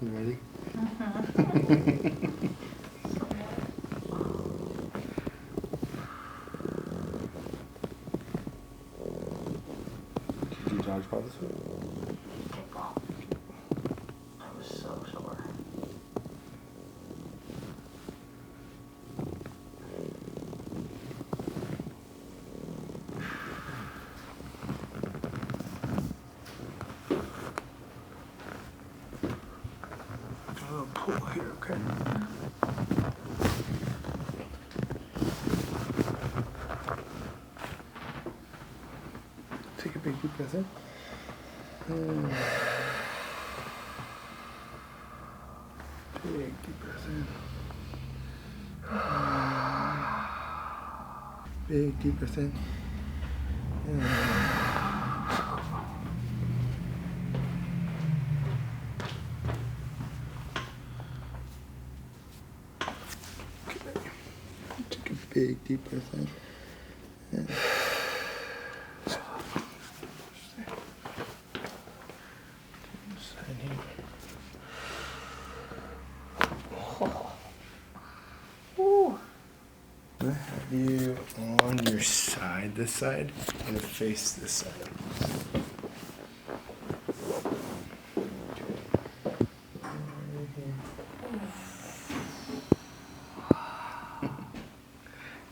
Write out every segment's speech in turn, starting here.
You ready? Did you charge for this one? I was so sore. A little pull here, okay? Take a big deep breath in. Big deep breath in. Big deep breath in. Take a big deep breath in. I have you on your side, this side, and face this side.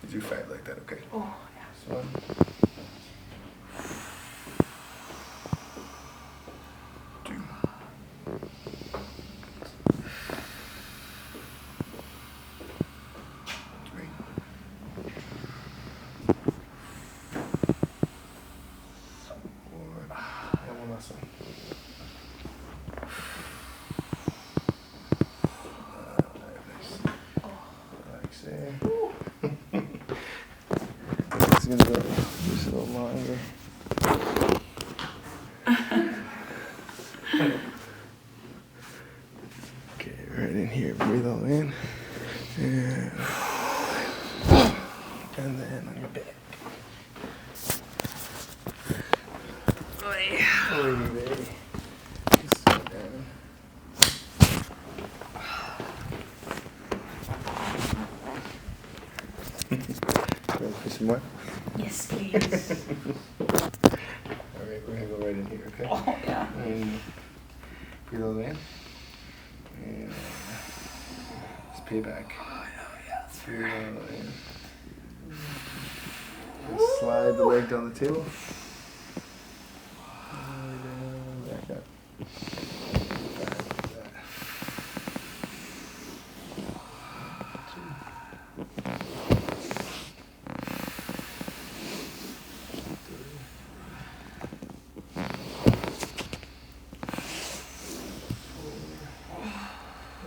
Did you fight like that? Okay. Oh, yeah. One. Two. Three. Four. And one last one. Nice. Relax there. It's gonna go just a little longer. Okay, right in here. Breathe all in. And then on your back. Oy, baby. Just sit down. Ready for some more? Yes, please. Alright, we're gonna go right in here, okay? Oh, yeah. And breathe all in. And just pay back. Oh, yeah. Breathe all in. Just slide the leg down the table. All the way down, back up.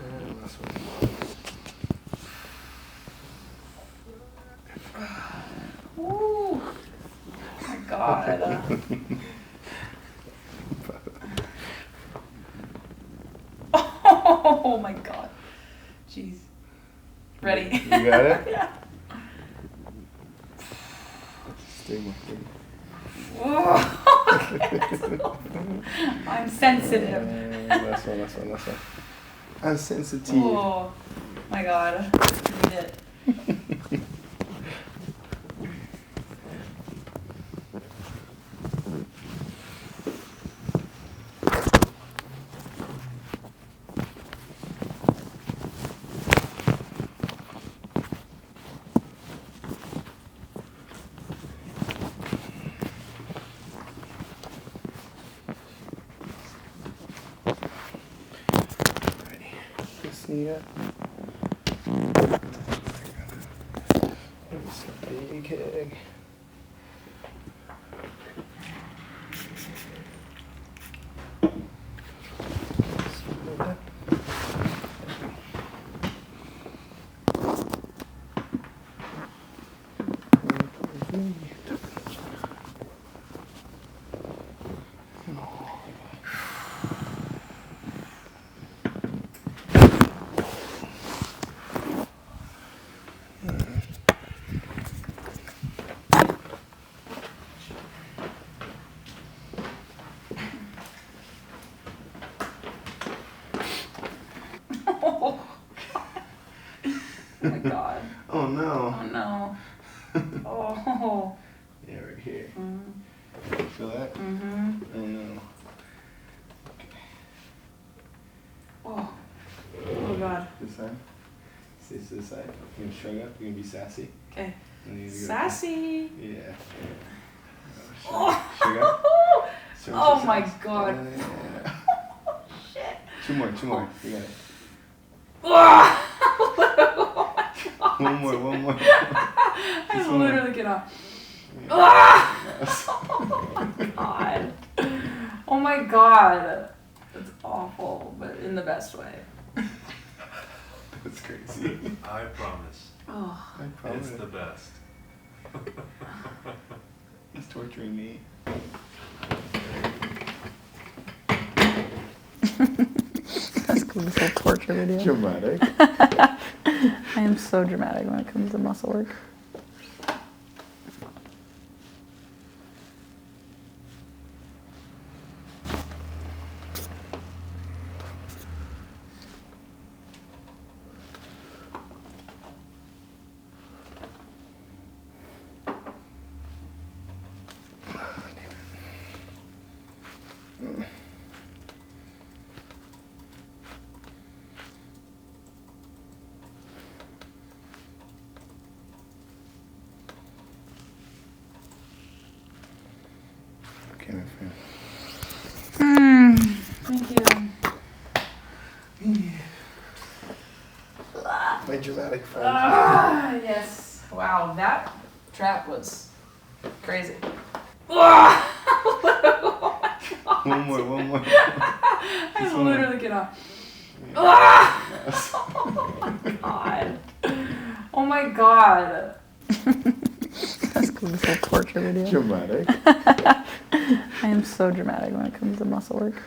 And last one. Ooh. My God. Oh my God. Jeez. Ready? You got it? Yeah. Stay more. Whoa. I'm sensitive. Last one. I'm sensitive. Oh my God. I need it. Ready. This knee up. Just a big head. Oh my god. Oh no. Oh no. Oh. Yeah, right here. Mm-hmm. Feel that? Mm-hmm. Oh no. Oh. Oh god. This side? Stay to this side. You're gonna shrug up. You're gonna be sassy. Okay. And then you're gonna Sassy. Yeah. Oh. Shrug up. Oh my god. Yeah. Shit. Two more. You got it. Oh my god. One more. I literally cannot. Yes. Oh god. Oh my god. That's awful, but in the best way. That's crazy. I promise. Oh. I promise. It's the best. He's torturing me. That's cool, this whole torture video. Dramatic. I am so dramatic when it comes to muscle work. Okay, my friend. Thank you. My dramatic friend. Yes. Wow, that trap was crazy. Oh my god. One more. I literally cannot. Yes. Oh my god. Oh my god. That's cool, this whole torture video. Dramatic. I am so dramatic when it comes to muscle work.